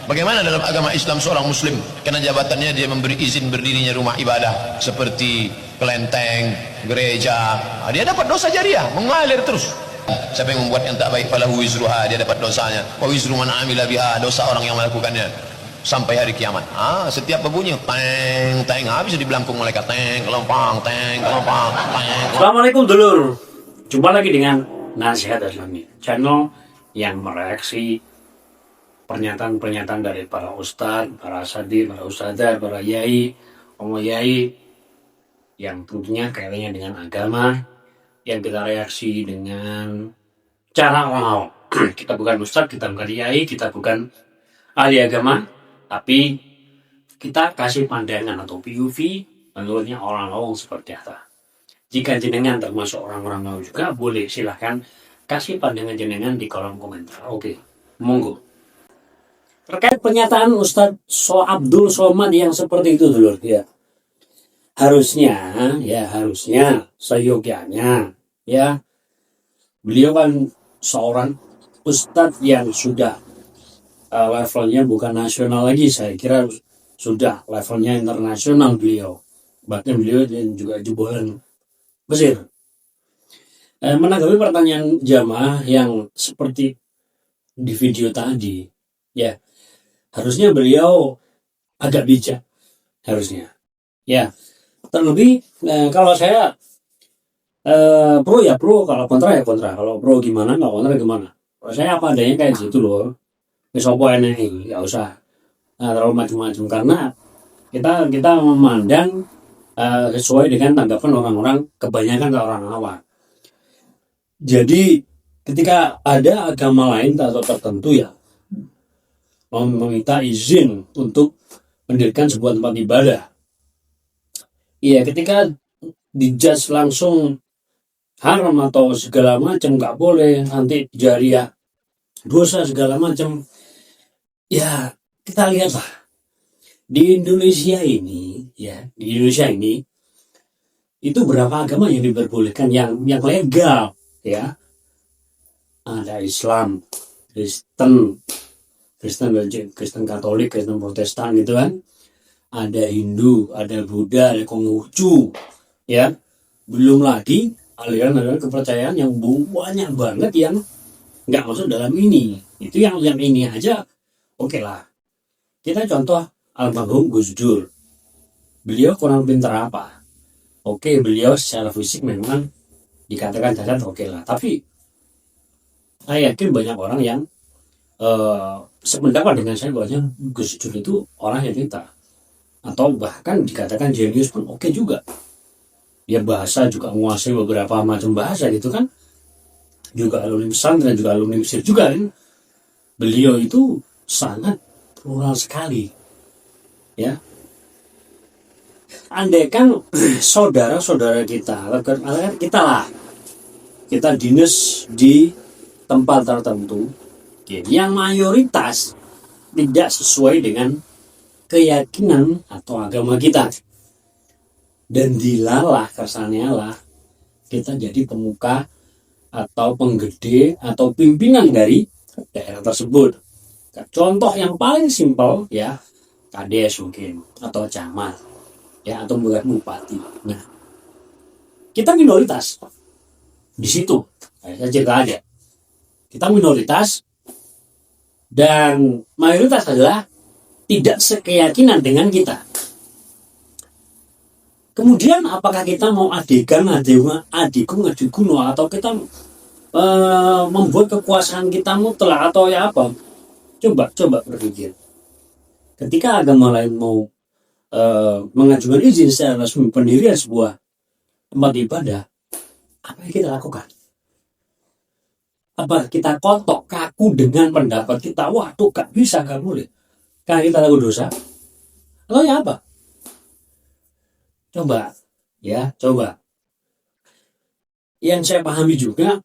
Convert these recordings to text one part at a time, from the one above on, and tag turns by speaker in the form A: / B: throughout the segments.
A: Bagaimana dalam agama Islam seorang muslim karena jabatannya dia memberi izin berdirinya rumah ibadah seperti kelenteng, gereja, dia dapat dosa jariah mengalir terus. Siapa yang membuat yang tak baik falahu wizruha, dia dapat dosanya. Wa wizru man amila biha, dosa orang yang melakukannya sampai hari kiamat. Setiap berbunyi teng teng habis di belangkung malaikat teng kelompang teng kelompang teng.
B: Assalamualaikum dulur. Jumpa lagi dengan Nasihat Islami, channel yang mereaksi pernyataan-pernyataan dari para ustadz, para asatidz, para ustadzah, para yai, omo yai yang tentunya kaitannya dengan agama, yang kita reaksi dengan cara orang awam. Kita bukan ustadz, kita bukan yai, kita bukan ahli agama, tapi kita kasih pandangan atau POV menurutnya orang awam seperti apa. Jika jenengan termasuk orang-orang awam juga, boleh silahkan kasih pandangan jenengan di kolom komentar. Oke, monggo. Terkait pernyataan Ustadz Abdul Somad yang seperti itu dulu, ya harusnya seyogyanya, ya beliau kan seorang Ustadz yang sudah levelnya bukan nasional lagi, saya kira sudah levelnya internasional beliau, bahkan beliau juga jebolan Mesir. Menanggapi pertanyaan jamaah yang seperti di video tadi, ya harusnya beliau agak bijak, harusnya. Ya, terlebih kalau saya pro ya pro, kalau kontra ya kontra. Kalau pro gimana, kalau kontra gimana. Kalau saya apa adanya kayak gitu loh. Sopo ini nggak usah terlalu macam-macam, karena kita memandang sesuai dengan tanggapan orang-orang, kebanyakan orang awam. Jadi ketika ada agama lain atau tertentu ya meminta izin untuk mendirikan sebuah tempat ibadah, iya ketika dijudge langsung haram atau segala macam, nggak boleh, nanti jariah, dosa segala macam. Ya kita lihatlah di Indonesia ini, itu berapa agama yang diperbolehkan, yang legal, ya. Ada Islam, Kristen Katolik, Kristen Protestan gitu kan. Ada Hindu, ada Buddha, ada Konghucu, ya. Belum lagi aliran-aliran kepercayaan yang banyak banget yang nggak masuk dalam ini. Itu yang ini aja, oke lah. Kita contoh almarhum Gus Dur. Beliau kurang pintar apa? Oke, beliau secara fisik memang dikatakan cacat, oke lah. Tapi saya yakin banyak orang yang sependapat dengan saya bahwa Gus Dur itu orang yang pintar, atau bahkan dikatakan jenius pun oke juga. Dia bahasa juga menguasai beberapa macam bahasa gitu kan, juga alumni pesantren, juga alumni Mesir juga kan. Beliau itu sangat plural sekali, ya. Andaikan saudara-saudara kita dinas di tempat tertentu yang mayoritas tidak sesuai dengan keyakinan atau agama kita, dan dilalah kesannya lah kita jadi pemuka atau penggede atau pimpinan dari daerah tersebut. Contoh yang paling simpel ya, kades mungkin, atau camat, ya, atau bupati. Nah, kita minoritas di situ. Saya cerita aja. Kita minoritas dan mayoritas adalah tidak sekeyakinan dengan kita. Kemudian apakah kita mau adikun atau kita membuat kekuasaan kita mutlak atau ya apa? Coba berpikir. Ketika agama lain mau mengajukan izin secara resmi pendirian sebuah tempat ibadah, apa yang kita lakukan? Apa kita kotok kaku dengan pendapat kita? Waduh, gak bisa, gak boleh, karena kita takut dosa? Atau ya apa? Coba. Yang saya pahami juga,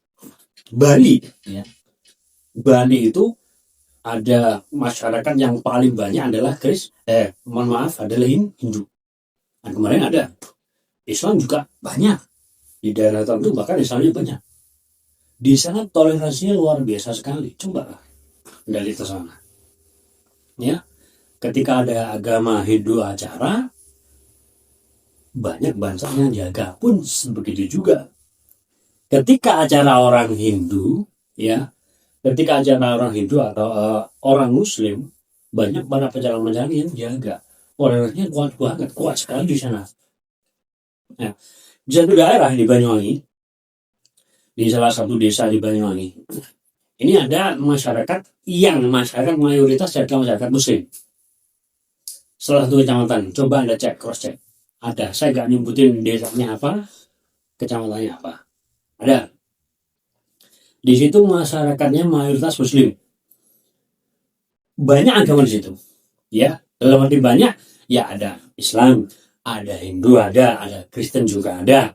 B: Bali, ya. Bali itu ada masyarakat yang paling banyak adalah adalah Hindu. Dan kemarin ada Islam juga banyak di daerah tertentu, bahkan Islamnya banyak. Di sana toleransinya luar biasa sekali. Coba dari ke sana. ya. Ketika ada agama Hindu acara, banyak bangsa yang jaga pun begitu juga. Ketika acara orang Hindu, ya, ketika acara orang Hindu atau orang Muslim, banyak para pecalang-pecalang yang jaga. Orangnya kuat banget, kuat sekali di sana. Nah, di satu daerah di Banyuwangi, di salah satu desa di Banyuwangi, ini ada masyarakat mayoritas adalah masyarakat Muslim. Salah satu kecamatan, coba Anda cek, cross check. Ada, saya nggak nyebutin desanya apa, kecamatannya apa. Ada. Di situ masyarakatnya mayoritas Muslim. Banyak agama di situ. Ya, dalam arti banyak, ya ada Islam, ada Hindu, ada Kristen juga ada.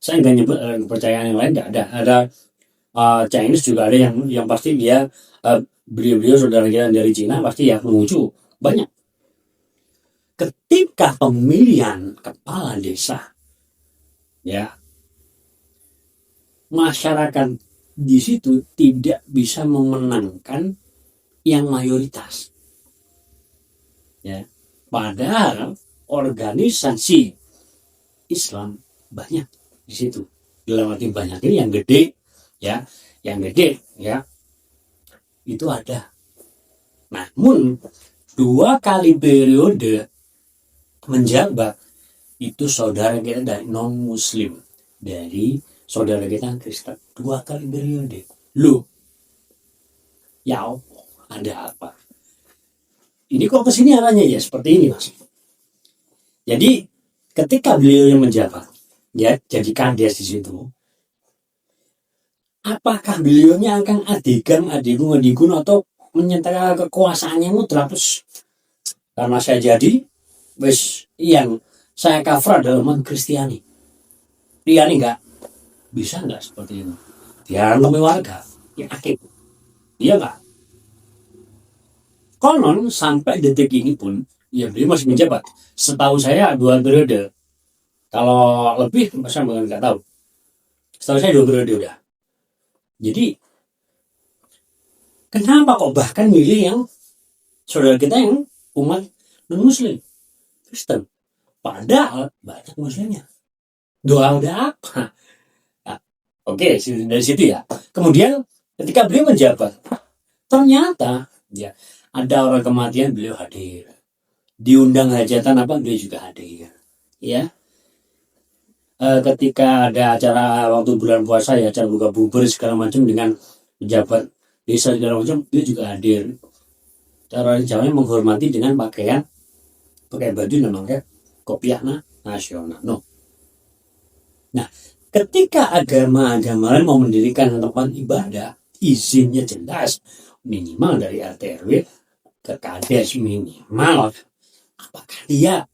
B: Saya nggak nyebut kepercayaan yang lain, nggak ada. Ada Chinese juga ada yang pasti dia beliau saudara kita dari Cina pasti ya mengucu banyak. Ketika pemilihan kepala desa, ya, masyarakat di situ tidak bisa memenangkan yang mayoritas. Ya, padahal organisasi Islam banyak di situ. Dalam arti banyak ini yang gede, ya, itu ada. Namun 2 kali periode menjabat itu saudara kita dari non Muslim, dari saudara kita Kristen 2 kali periode. Loh, ya ada apa? Ini kok kesini arahnya ya seperti ini, Mas. Jadi ketika beliau yang menjabat, ya jadi kades di situ, apakah beliaunya akan adikun atau menyatakan kekuasaannya mutlak terus karena saya jadi wes yang saya kafir dalam Kristiani? Dia nih enggak bisa enggak seperti itu? Dia lebih warga, ya akib. Iya enggak? Konon sampai detik ini pun, ya beliau masih menjabat. Setahu saya 2 periode. Kalau lebih, saya nggak tahu. Setahu saya 2 periode udah. Jadi, kenapa kok bahkan milih yang saudara kita yang umat non-Muslim, Kristen? Padahal banyak Muslimnya. Doa udah apa? Nah, oke, dari situ ya. Kemudian ketika beliau menjabat, ternyata ya ada orang kematian beliau hadir. Diundang hajatan apa beliau juga hadir. Ya. Ketika ada acara waktu bulan puasa ya, acara buka bubur segala macam dengan pejabat desa segala macam, dia juga hadir. Cara Jawa menghormati dengan pakai baju namanya kopiah nasional. No. Nah, ketika agama-agama lain mau mendirikan tempat ibadah, izinnya jelas minimal dari RT RW ke kades minimal. Apakah dia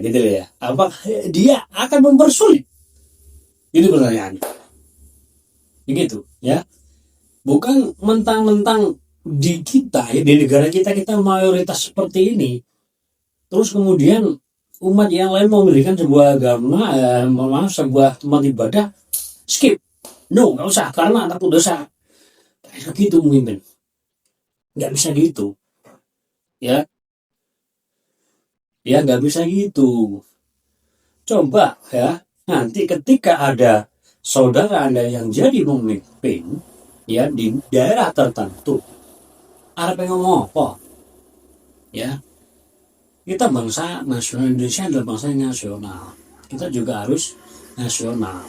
B: gitu ya? Apakah dia akan mempersulit? Itu pertanyaannya. Begitu ya. Bukan mentang-mentang di kita ya, di negara kita mayoritas seperti ini. Terus kemudian umat yang lain mau mendirikan sebuah agama, sebuah tempat ibadah, skip. No, nggak usah karena takut dosa. Kayak gitu memimpin. Nggak bisa gitu. Ya. Ya nggak bisa gitu. Coba ya, nanti ketika ada saudara Anda yang jadi pemimpin ya di daerah tertentu, ada pengen ngomong apa? Ya, kita bangsa nasional, Indonesia adalah bangsa nasional. Kita juga harus nasional.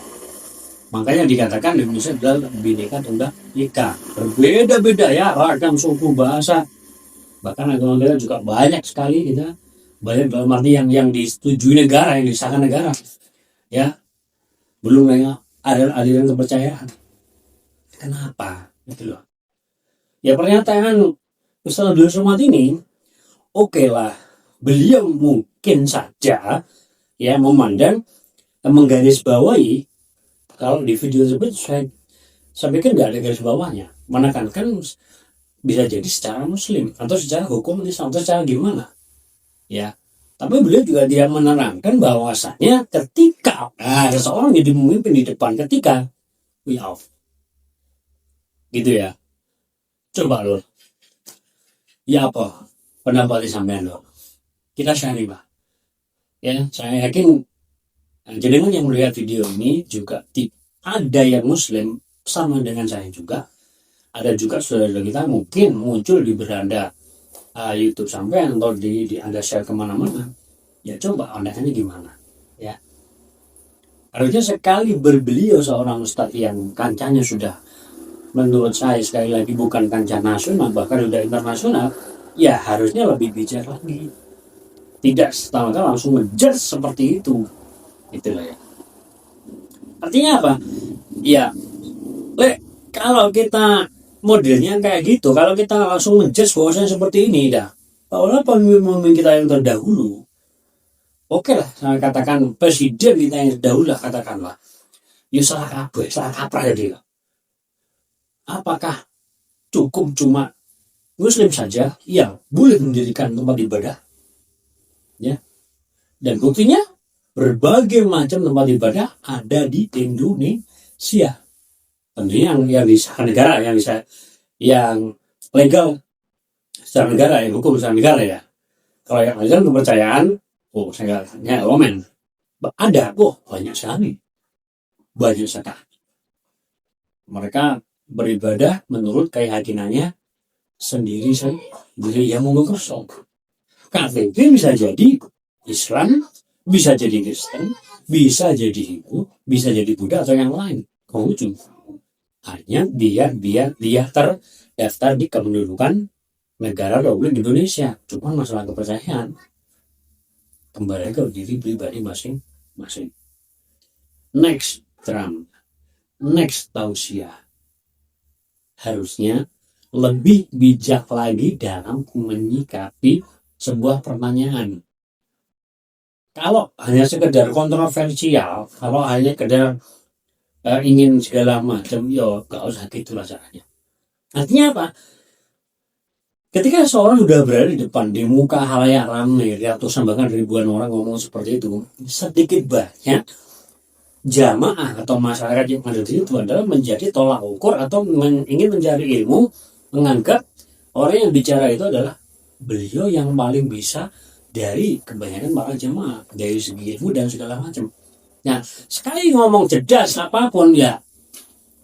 B: Makanya dikatakan Indonesia adalah Bhinneka Tunggal Ika. Berbeda-beda ya, ragam suku bahasa. Bahkan agama kita juga banyak sekali kita. Banyak dalam arti yang disetujui negara, yang disahkan negara, ya, belum lagi aliran kepercayaan. Kenapa? Gitu loh. Ya pernyataan Ustaz Abdul Somad ini, oke lah, beliau mungkin saja ya memandang, menggarisbawahi, kalau di video tersebut saya pikir nggak ada garis bawahnya, menekankan bisa jadi secara Muslim atau secara hukum Islam atau secara gimana. Ya, tapi beliau juga dia menerangkan bahwasanya ketika seseorang jadi pemimpin di depan, ketika we off, gitu ya. Coba loh, Ya apa pendapat sampean lo? Kita sharing lah. Ya, saya yakin jenengan yang melihat video ini juga ada yang Muslim sama dengan saya juga. Ada juga saudara kita mungkin muncul di beranda YouTube sampean atau di Anda share kemana-mana. Ya coba pandangannya gimana? Ya, harusnya sekali berbeliau seorang ustadz yang kancahnya sudah, menurut saya sekali lagi bukan kancah nasional, bahkan sudah internasional, ya harusnya lebih bijak lagi. Tidak setengah langsung ngejudge seperti itu. Itulah ya. Artinya apa? Ya, kalau kita modelnya kayak gitu, kalau kita langsung ngejudge bahwasanya seperti ini, kalau pemimpin kita yang terdahulu, oke lah, saya katakan presiden kita yang terdahulu lah, katakanlah, ya salah kabeh, salah kaprah jadi. Apakah cukup cuma Muslim saja yang boleh mendirikan tempat ibadah? Ya, dan buktinya berbagai macam tempat ibadah ada di Indonesia. Tentunya yang disahkan negara, yang legal secara negara, yang hukum secara negara ya. Kalau yang legal kepercayaan, saya nggak komen. Ada, banyak sekali, banyak sekali. Mereka beribadah menurut keyakinannya sendiri yang monggo kosong. KTP bisa jadi Islam, bisa jadi Kristen, bisa jadi Hindu, bisa jadi Buddha atau yang lain. Konghucu. Hanya dia terdaftar di kependudukan negara Republik Indonesia. Cuma masalah kepercayaan kembali ke diri pribadi masing-masing. Next Trump, next tausiah, harusnya lebih bijak lagi dalam menyikapi sebuah pertanyaan. Kalau hanya sekedar kontroversial, kalau hanya sekedar ingin segala macam, gak usah gitulah caranya. Artinya apa? Ketika seorang sudah berada di depan, di muka halayak ramai, ratusan bahkan ribuan orang ngomong seperti itu, sedikit banyak jamaah atau masyarakat yang ada di situ adalah menjadi tolak ukur atau ingin mencari ilmu, menganggap orang yang bicara itu adalah beliau yang paling bisa dari kebanyakan para jamaah, dari segi ilmu dan segala macam. Nah, sekali ngomong cerdas apapun ya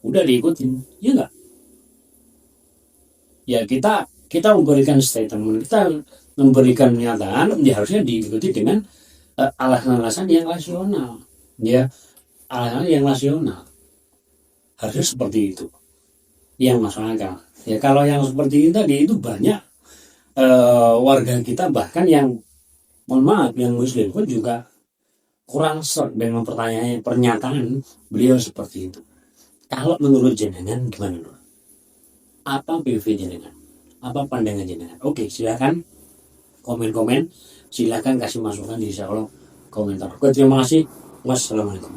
B: udah diikutin, ya enggak? Ya kita memberikan statement, kita memberikan pernyataan, ya harusnya diikuti dengan alasan-alasan yang rasional, ya alasan yang rasional. Harusnya seperti itu, yang masuk akal. Ya kalau yang seperti ini tadi itu banyak warga kita bahkan yang mohon maaf yang Muslim pun juga kurang serg dengan pernyataan beliau seperti itu. Kalau menurut jenengan gimana dulu? Apa PV jenengan? Apa pandangan jenengan? Oke, silakan komen-komen, silakan kasih masukan di kolom komentar. Oke, terima kasih. Wassalamualaikum.